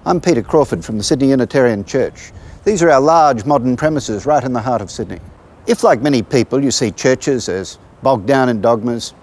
I'm Peter Crawford from the Sydney Unitarian Church. These are our large modern premises right in the heart of Sydney. If, like many people, you see churches as bogged down in dogmas,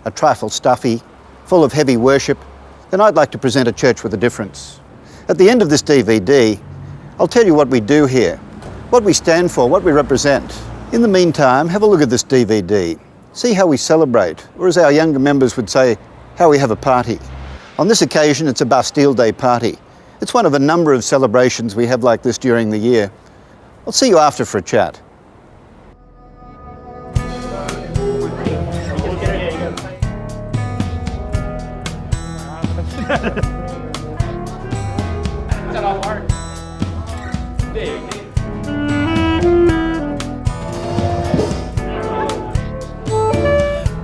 a trifle stuffy, full of heavy worship, then I'd like to present a church with a difference. At the end of this DVD, I'll tell you what we do here, what we stand for, what we represent. In the meantime, have a look at this DVD. See how we celebrate, or as our younger members would say, how we have a party. On this occasion, it's a Bastille Day party. It's one of a number of celebrations we have like this during the year. I'll see you after for a chat.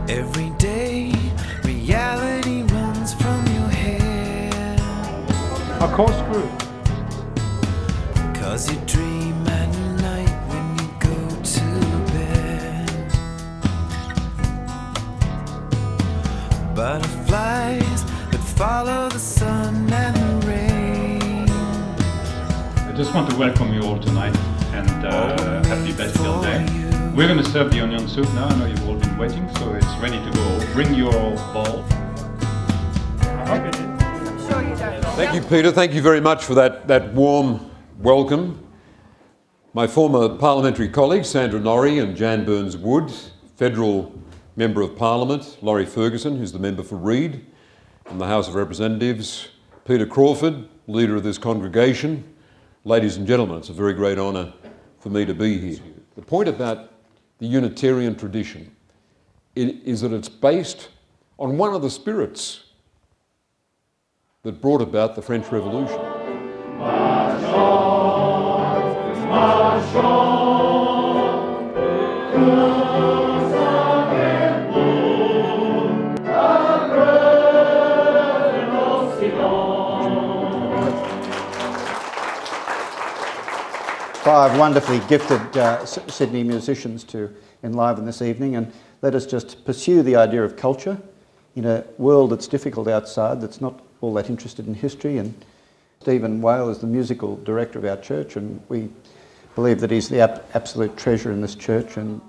Every day, reality runs from your head. A corkscrew. 'Cause you dream at night when you go to bed. Butterflies that follow the sun and the rain. I just want to welcome you all tonight and happy Bastille Day. We're going to serve the onion soup now. I know you've all been waiting, so it's ready to go. Bring your bowl. Thank you, Peter. Thank you very much for that warm welcome. My former parliamentary colleagues, Sandra Norrie and Jan Burns-Wood, Federal Member of Parliament, Laurie Ferguson, who's the member for Reid in the House of Representatives, Peter Crawford, leader of this congregation. Ladies and gentlemen, it's a very great honour for me to be here. The point about the Unitarian tradition is that it's based on one of the spirits that brought about the French Revolution. Five wonderfully gifted Sydney musicians to enliven this evening, and let us just pursue the idea of culture in a world that's difficult outside, that's not all that interested in history. And Stephen Whale is the musical director of our church, and we believe that he's the absolute treasure in this church. And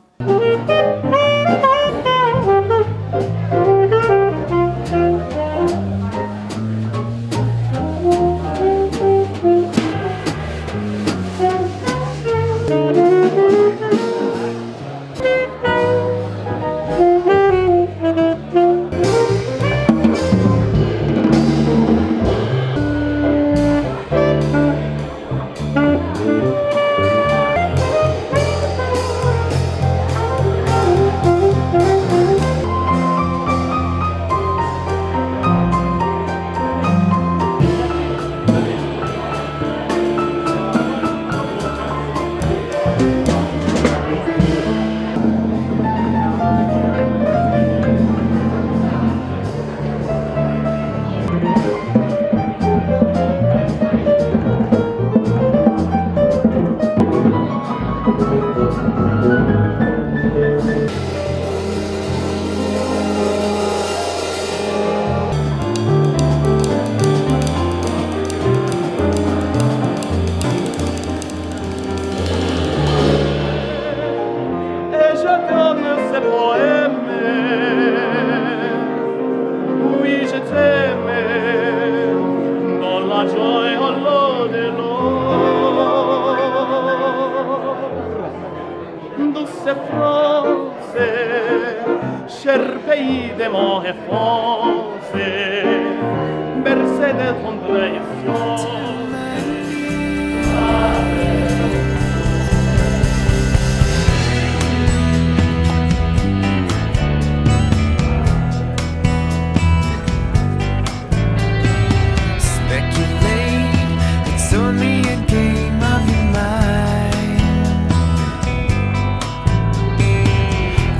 cher pays de mon enfance, bercé de tendre effort.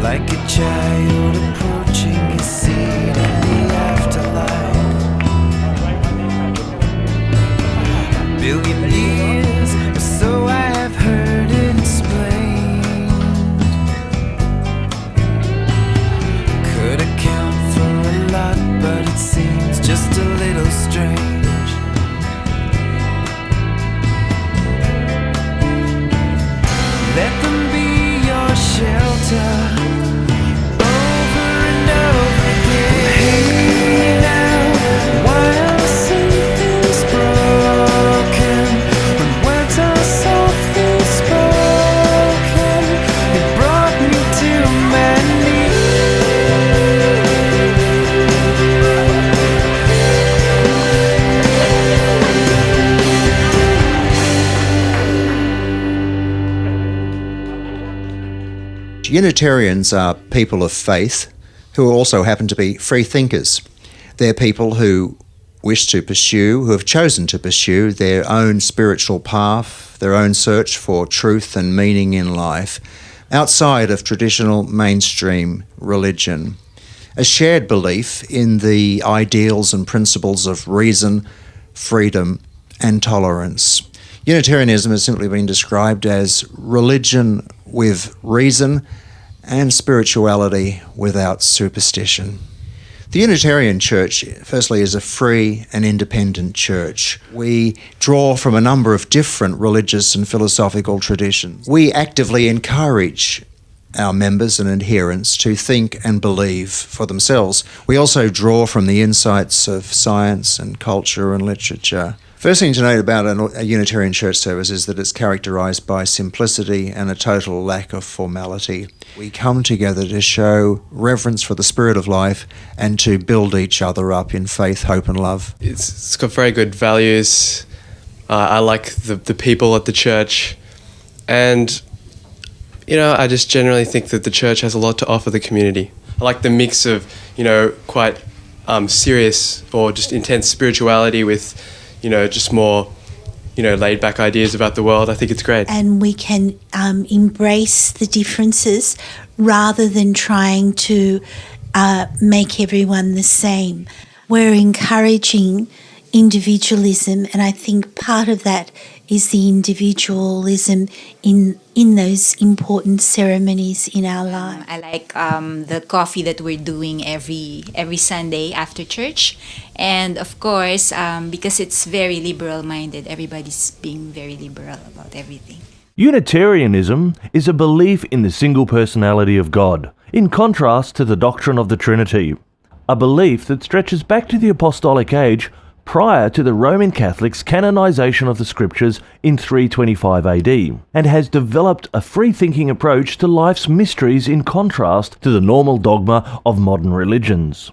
Like a child approaching his seat in the afterlife. Unitarians are people of faith who also happen to be free thinkers. They're people who wish to pursue, who have chosen to pursue their own spiritual path, their own search for truth and meaning in life, outside of traditional mainstream religion. A shared belief in the ideals and principles of reason, freedom, and tolerance. Unitarianism has simply been described as religion with reason and spirituality without superstition. The Unitarian Church, firstly, is a free and independent church. We draw from a number of different religious and philosophical traditions. We actively encourage our members and adherents to think and believe for themselves. We also draw from the insights of science and culture and literature. First thing to note about a Unitarian church service is that it's characterised by simplicity and a total lack of formality. We come together to show reverence for the spirit of life and to build each other up in faith, hope and love. It's got very good values. I like the people at the church, and I just generally think that the church has a lot to offer the community. I like the mix of quite serious or just intense spirituality with just more, laid back ideas about the world. I think it's great. And we can embrace the differences rather than trying to make everyone the same. We're encouraging individualism, and I think part of that is the individualism in those important ceremonies in our life. I like the coffee that we're doing every Sunday after church, and of course because it's very liberal-minded, everybody's being very liberal about everything. Unitarianism is a belief in the single personality of God, in contrast to the doctrine of the Trinity, a belief that stretches back to the Apostolic Age prior to the Roman Catholics' canonization of the Scriptures in 325 AD, and has developed a free-thinking approach to life's mysteries in contrast to the normal dogma of modern religions.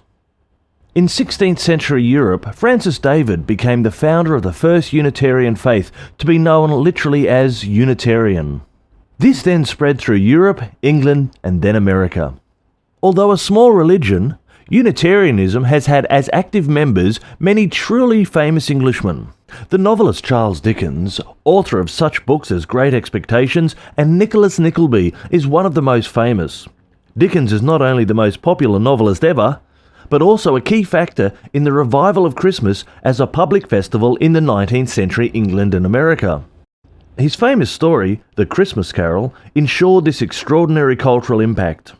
In 16th century Europe, Francis David became the founder of the first Unitarian faith to be known literally as Unitarian. This then spread through Europe, England, and then America. Although a small religion, Unitarianism has had as active members many truly famous Englishmen. The novelist Charles Dickens, author of such books as Great Expectations and Nicholas Nickleby, is one of the most famous. Dickens is not only the most popular novelist ever, but also a key factor in the revival of Christmas as a public festival in the 19th century England and America. His famous story, The Christmas Carol, ensured this extraordinary cultural impact.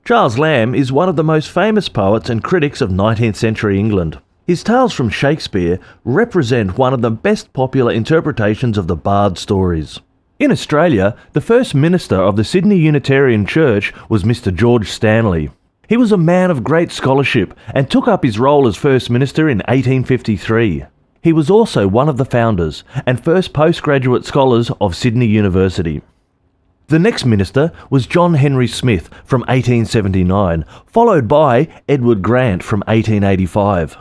Charles Lamb is one of the most famous poets and critics of 19th century England. His tales from Shakespeare represent one of the best popular interpretations of the Bard stories. In Australia, the first minister of the Sydney Unitarian Church was Mr. George Stanley. He was a man of great scholarship and took up his role as First Minister in 1853. He was also one of the founders and first postgraduate scholars of Sydney University. The next minister was John Henry Smith from 1879, followed by Edward Grant from 1885.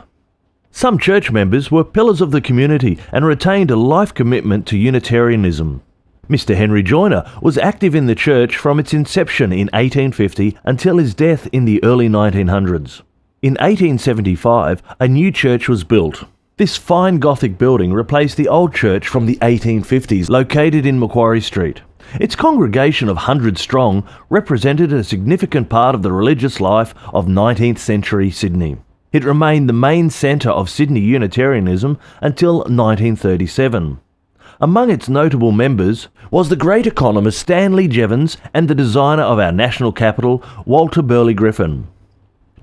Some church members were pillars of the community and retained a life commitment to Unitarianism. Mr. Henry Joyner was active in the church from its inception in 1850 until his death in the early 1900s. In 1875, a new church was built. This fine Gothic building replaced the old church from the 1850s located in Macquarie Street. Its congregation of 100 strong represented a significant part of the religious life of 19th century Sydney. It remained the main centre of Sydney Unitarianism until 1937. Among its notable members was the great economist Stanley Jevons and the designer of our national capital, Walter Burley Griffin.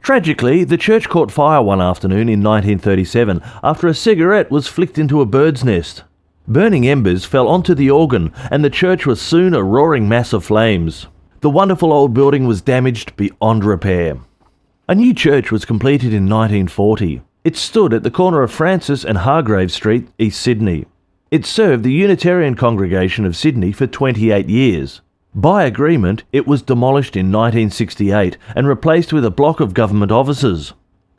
Tragically, the church caught fire one afternoon in 1937 after a cigarette was flicked into a bird's nest. Burning embers fell onto the organ and the church was soon a roaring mass of flames. The wonderful old building was damaged beyond repair. A new church was completed in 1940. It stood at the corner of Francis and Hargrave Street, East Sydney. It served the Unitarian congregation of Sydney for 28 years. By agreement, it was demolished in 1968 and replaced with a block of government offices.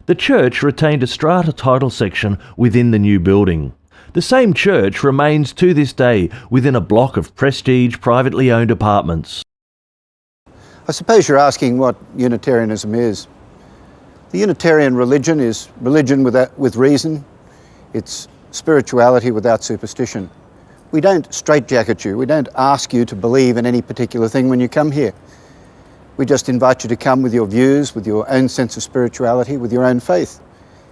The church retained a strata title section within the new building. The same church remains to this day within a block of prestige privately owned apartments. I suppose you're asking what Unitarianism is. The Unitarian religion is religion with reason. It's spirituality without superstition. We don't straitjacket you. We don't ask you to believe in any particular thing when you come here. We just invite you to come with your views, with your own sense of spirituality, with your own faith.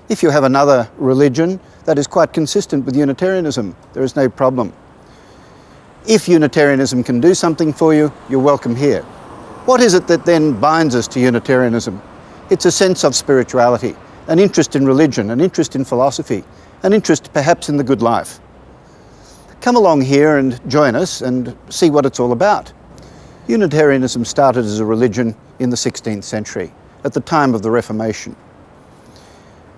If you have another religion that is quite consistent with Unitarianism, there is no problem. If Unitarianism can do something for you, you're welcome here. What is it that then binds us to Unitarianism? It's a sense of spirituality, an interest in religion, an interest in philosophy, an interest perhaps in the good life. Come along here and join us and see what it's all about. Unitarianism started as a religion in the 16th century, at the time of the Reformation.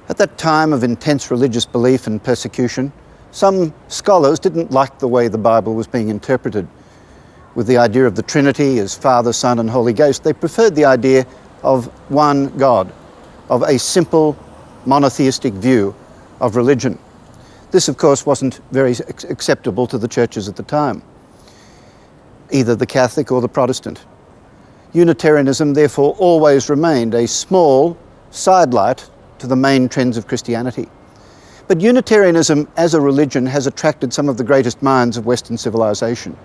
At that time of intense religious belief and persecution, some scholars didn't like the way the Bible was being interpreted. With the idea of the Trinity as Father, Son and Holy Ghost, they preferred the idea of one God, of a simple monotheistic view of religion. This, of course, wasn't very acceptable to the churches at the time, either the Catholic or the Protestant. Unitarianism, therefore, always remained a small sidelight to the main trends of Christianity. But Unitarianism as a religion has attracted some of the greatest minds of Western civilization.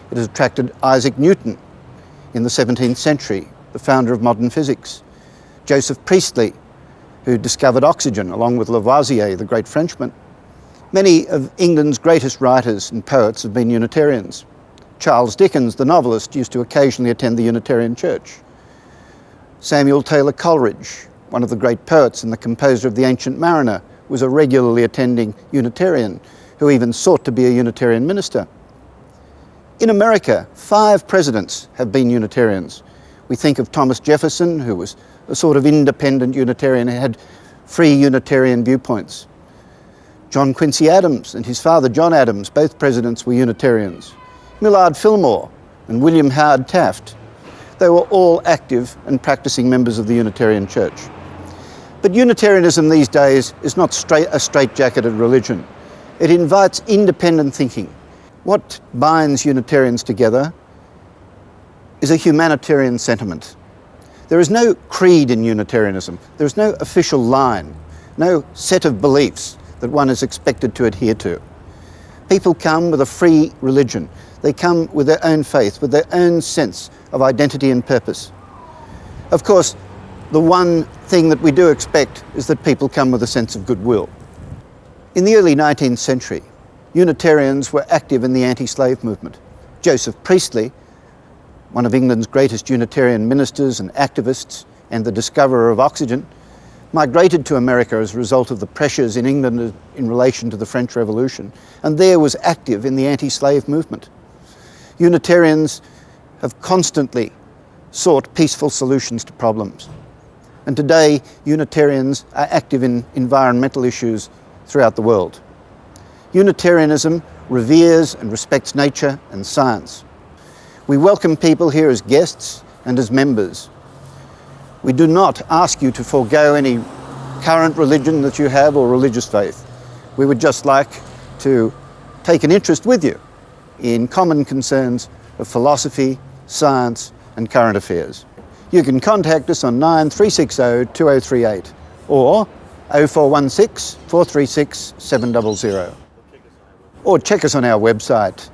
It has attracted Isaac Newton in the 17th century, the founder of modern physics, Joseph Priestley, who discovered oxygen, along with Lavoisier, the great Frenchman. Many of England's greatest writers and poets have been Unitarians. Charles Dickens, the novelist, used to occasionally attend the Unitarian Church. Samuel Taylor Coleridge, one of the great poets and the composer of The Ancient Mariner, was a regularly attending Unitarian who even sought to be a Unitarian minister. In America, 5 presidents have been Unitarians. We think of Thomas Jefferson, who was a sort of independent Unitarian, who had free Unitarian viewpoints. John Quincy Adams and his father John Adams, both presidents, were Unitarians. Millard Fillmore and William Howard Taft. They were all active and practicing members of the Unitarian Church. But Unitarianism these days is not a straitjacketed religion. It invites independent thinking. What binds Unitarians together is a humanitarian sentiment. There is no creed in Unitarianism. There is no official line, no set of beliefs that one is expected to adhere to. People come with a free religion. They come with their own faith, with their own sense of identity and purpose. Of course, the one thing that we do expect is that people come with a sense of goodwill. In the early 19th century, Unitarians were active in the anti-slave movement. Joseph Priestley, one of England's greatest Unitarian ministers and activists and the discoverer of oxygen, migrated to America as a result of the pressures in England in relation to the French Revolution, and there was active in the anti-slave movement. Unitarians have constantly sought peaceful solutions to problems. And today, Unitarians are active in environmental issues throughout the world. Unitarianism reveres and respects nature and science. We welcome people here as guests and as members. We do not ask you to forego any current religion that you have or religious faith. We would just like to take an interest with you in common concerns of philosophy, science and current affairs. You can contact us on 9360-2038 or 0416 436 700. Or check us on our website